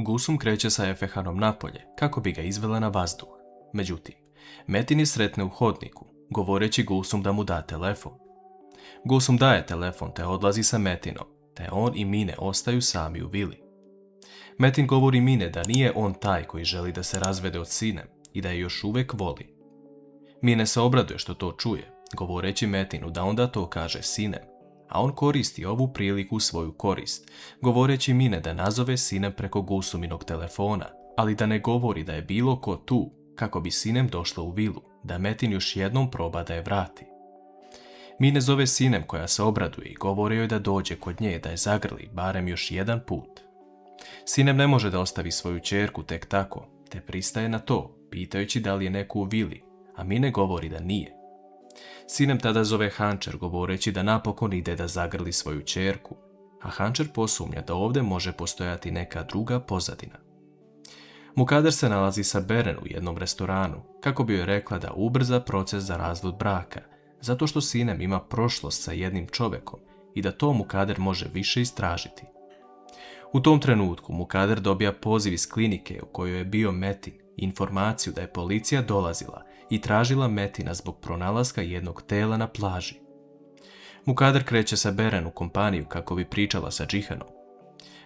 Gulsum kreće sa Efehanom napolje kako bi ga izvela na vazduh. Međutim, Metin je sretne u hodniku, govoreći Gulsum da mu da telefon. Gulsum daje telefon te odlazi sa Metinom, te on i Mine ostaju sami u vili. Metin govori Mine da nije on taj koji želi da se razvede od Sinem i da je još uvijek voli. Mine se obraduje što to čuje, govoreći Metinu da onda to kaže Sinem, a on koristi ovu priliku u svoju korist, govoreći Mine da nazove Sinem preko Gulsuminog telefona, ali da ne govori da je bilo ko tu kako bi Sinem došla u vilu, da Metin još jednom proba da je vrati. Mine zove Sinem koja se obraduje i govori joj da dođe kod nje da je zagrli barem još jedan put. Sinem ne može da ostavi svoju ćerku tek tako, te pristaje na to, pitajući da li je neko u vili, a Mine govori da nije. Sinem tada zove Hančer govoreći da napokon ide da zagrli svoju ćerku, a Hančer posumnja da ovdje može postojati neka druga pozadina. Mukader se nalazi sa Beren u jednom restoranu kako bi joj rekla da ubrza proces za razvod braka, zato što Sinem ima prošlost sa jednim čovekom i da to Mukader može više istražiti. U tom trenutku Mukader dobija poziv iz klinike u kojoj je bio Metin i informaciju da je policija dolazila i tražila Metina zbog pronalaska jednog tela na plaži. Mukader kreće sa Beren u kompaniju kako bi pričala sa Džihanom.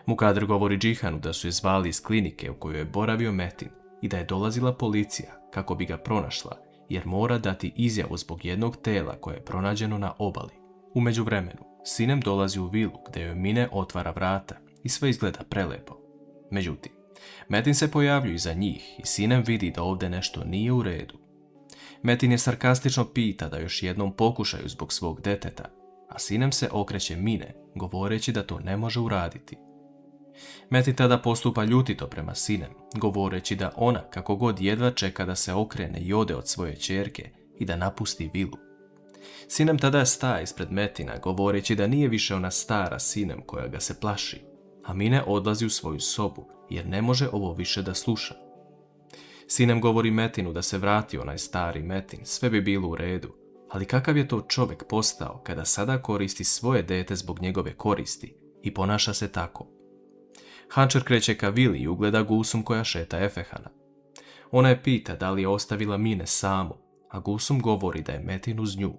Mukader govori Džihanu da su je zvali iz klinike u kojoj je boravio Metin i da je dolazila policija kako bi ga pronašla jer mora dati izjavu zbog jednog tela koje je pronađeno na obali. U međuvremenu, Sinem dolazi u vilu gdje joj Mine otvara vrata i sve izgleda prelepo. Međutim, Metin se pojavljuje iza njih i Sinem vidi da ovdje nešto nije u redu. Metin je sarkastično pita da još jednom pokušaju zbog svog deteta, a Sinem se okreće Mine, govoreći da to ne može uraditi. Metin tada postupa ljutito prema Sinem, govoreći da ona kako god jedva čeka da se okrene i ode od svoje ćerke i da napusti vilu. Sinem tada staje ispred Metina, govoreći da nije više ona stara Sinem koja ga se plaši, a Mine odlazi u svoju sobu jer ne može ovo više da sluša. Sinem govori Metinu da se vrati onaj stari Metin, sve bi bilo u redu, ali kakav je to čovjek postao kada sada koristi svoje dete zbog njegove koristi i ponaša se tako. Hančer kreće ka vili i ugleda Gulsum koja šeta Efehana. Ona je pita da li je ostavila Mine samu, a Gulsum govori da je Metin uz nju.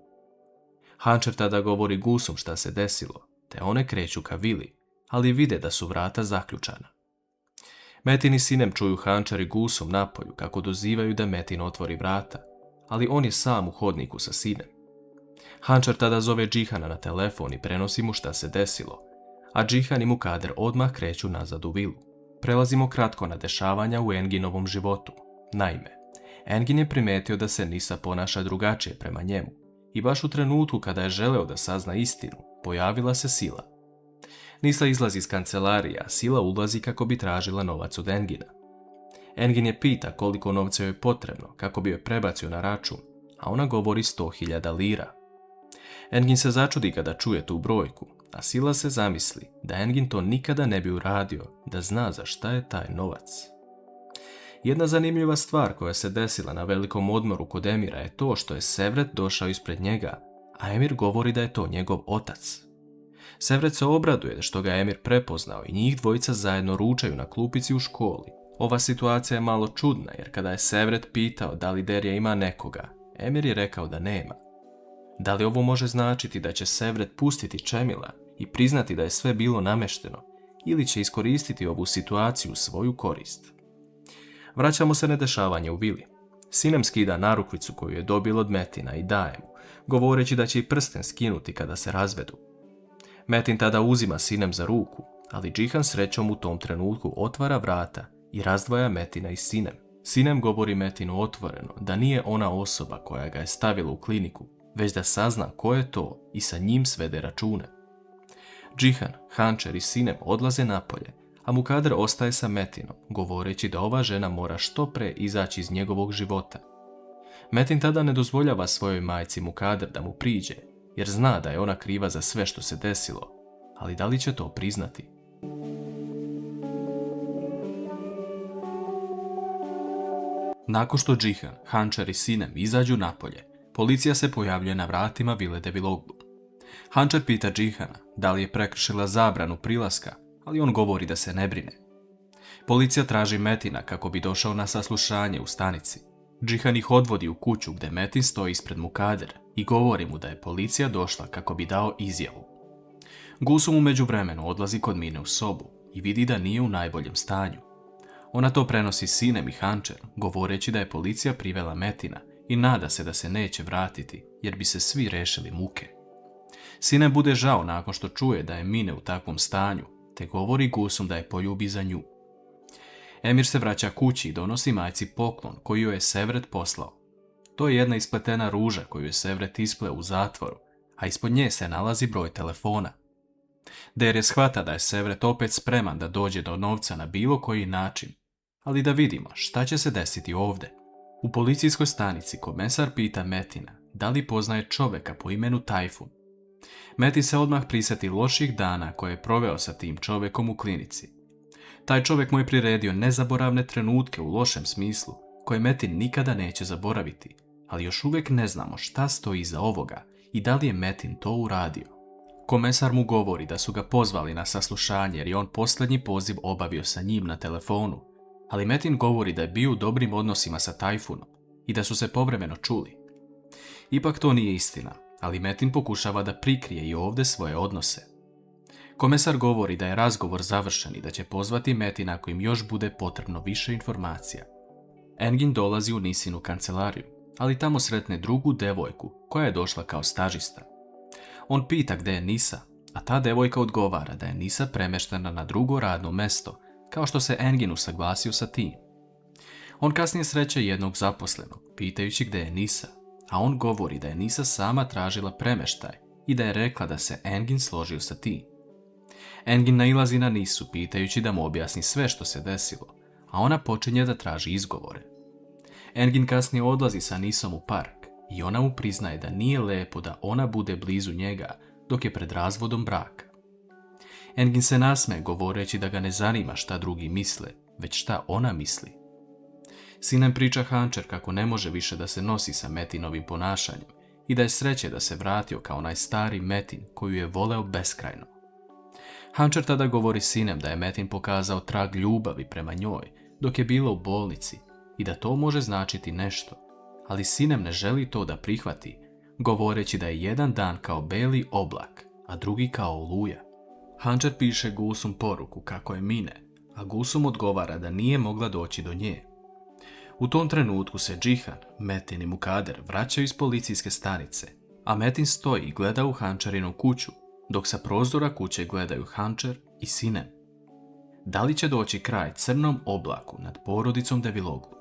Hančer tada govori Gulsum šta se desilo, te one kreću ka vili, ali vide da su vrata zaključana. Metin i Sinem čuju Hančer i Gulsum napolju kako dozivaju da Metin otvori vrata, ali on je sam u hodniku sa Sinem. Hančer tada zove Džihana na telefon i prenosi mu šta se desilo, a Džihan i Mukader odmah kreću nazad u vilu. Prelazimo kratko na dešavanja u Enginovom životu. Naime, Engin je primetio da se Nisa ponaša drugačije prema njemu i baš u trenutku kada je želeo da sazna istinu, pojavila se Sila. Nisa izlazi iz kancelarije, a Sila ulazi kako bi tražila novac od Engina. Engin je pita koliko novca joj je potrebno kako bi joj prebacio na račun, a ona govori 100.000 lira. Engin se začudi kada čuje tu brojku, a Sila se zamisli da Engin to nikada ne bi uradio da zna za šta je taj novac. Jedna zanimljiva stvar koja se desila na velikom odmoru kod Emira je to što je Sevret došao ispred njega, a Emir govori da je to njegov otac. Sevret se obraduje što ga je Emir prepoznao i njih dvojica zajedno ručaju na klupici u školi. Ova situacija je malo čudna jer kada je Sevret pitao da li Derja ima nekoga, Emir je rekao da nema. Da li ovo može značiti da će Sevret pustiti Čemila i priznati da je sve bilo namešteno ili će iskoristiti ovu situaciju u svoju korist? Vraćamo se na dešavanje u vili. Sinem skida narukvicu koju je dobila od Metina i daje mu, govoreći da će i prsten skinuti kada se razvedu. Metin tada uzima Sinem za ruku, ali Džihan srećom u tom trenutku otvara vrata i razdvaja Metina i Sinem. Sinem govori Metinu otvoreno da nije ona osoba koja ga je stavila u kliniku, već da sazna ko je to i sa njim svede račune. Džihan, Hančer i Sinem odlaze napolje, a Mukader ostaje sa Metinom, govoreći da ova žena mora što pre izaći iz njegovog života. Metin tada ne dozvoljava svojoj majci Mukader da mu priđe, jer zna da je ona kriva za sve što se desilo, ali da li će to priznati? Nakon što Džihan, Hančer i Sinem izađu napolje, policija se pojavljuje na vratima vile Deviloglu. Hančer pita Džihana da li je prekršila zabranu prilaska, ali on govori da se ne brine. Policija traži Metina kako bi došao na saslušanje u stanici. Džihan ih odvodi u kuću gdje Metin stoji ispred Mukadera i govori mu da je policija došla kako bi dao izjavu. Gulsum u međuvremenu odlazi kod Mine u sobu i vidi da nije u najboljem stanju. Ona to prenosi sinem i Hančeru, govoreći da je policija privela Metina i nada se da se neće vratiti jer bi se svi rešili muke. Sinem bude žao nakon što čuje da je Mine u takvom stanju, te govori Gulsum da je poljubi za nju. Emir se vraća kući i donosi majci poklon koji joj je Sevret poslao. To je jedna ispletena ruža koju je Sevret ispleo u zatvoru, a ispod nje se nalazi broj telefona. Derje shvata da je Sevret opet spreman da dođe do novca na bilo koji način, ali da vidimo šta će se desiti ovdje. U policijskoj stanici komesar pita Metina da li poznaje čovjeka po imenu Tajfun. Metin se odmah prisjeti loših dana koje je proveo sa tim čovjekom u klinici. Taj čovjek mu je priredio nezaboravne trenutke u lošem smislu, koje Metin nikada neće zaboraviti, ali još uvijek ne znamo šta stoji iza ovoga i da li je Metin to uradio. Komesar mu govori da su ga pozvali na saslušanje jer je on posljednji poziv obavio sa njim na telefonu, ali Metin govori da je bio u dobrim odnosima sa Tajfunom i da su se povremeno čuli. Ipak to nije istina, ali Metin pokušava da prikrije i ovdje svoje odnose. Komesar govori da je razgovor završen i da će pozvati Metina ako im još bude potrebno više informacija. Engin dolazi u Nisinu kancelariju, ali tamo sretne drugu devojku koja je došla kao stažista. On pita gdje je Nisa, a ta devojka odgovara da je Nisa premeštena na drugo radno mesto, kao što se Engin usaglasio sa tim. On kasnije sreće jednog zaposlenog, pitajući gdje je Nisa, a on govori da je Nisa sama tražila premeštaj i da je rekla da se Engin složio sa tim. Engin nailazi na Nisu pitajući da mu objasni sve što se desilo, a ona počinje da traži izgovore. Engin kasnije odlazi sa Nisom u park i ona mu priznaje da nije lepo da ona bude blizu njega dok je pred razvodom braka. Engin se nasmeje govoreći da ga ne zanima šta drugi misle, već šta ona misli. Sinem priča Hančer kako ne može više da se nosi sa Metinovim ponašanjem i da je sreće da se vratio kao onaj stari Metin koju je voleo beskrajno. Hančer tada govori sinem da je Metin pokazao trag ljubavi prema njoj dok je bila u bolnici i da to može značiti nešto, ali sinem ne želi to da prihvati, govoreći da je jedan dan kao beli oblak, a drugi kao oluja. Hančer piše Gulsum poruku kako je Mine, a Gulsum odgovara da nije mogla doći do nje. U tom trenutku se Džihan, Metin i Mukader vraćaju iz policijske stanice, a Metin stoji i gleda u Hančerinu kuću, dok sa prozora kuće gledaju Hančer i Sinem. Da li će doći kraj crnom oblaku nad porodicom Deviloglu?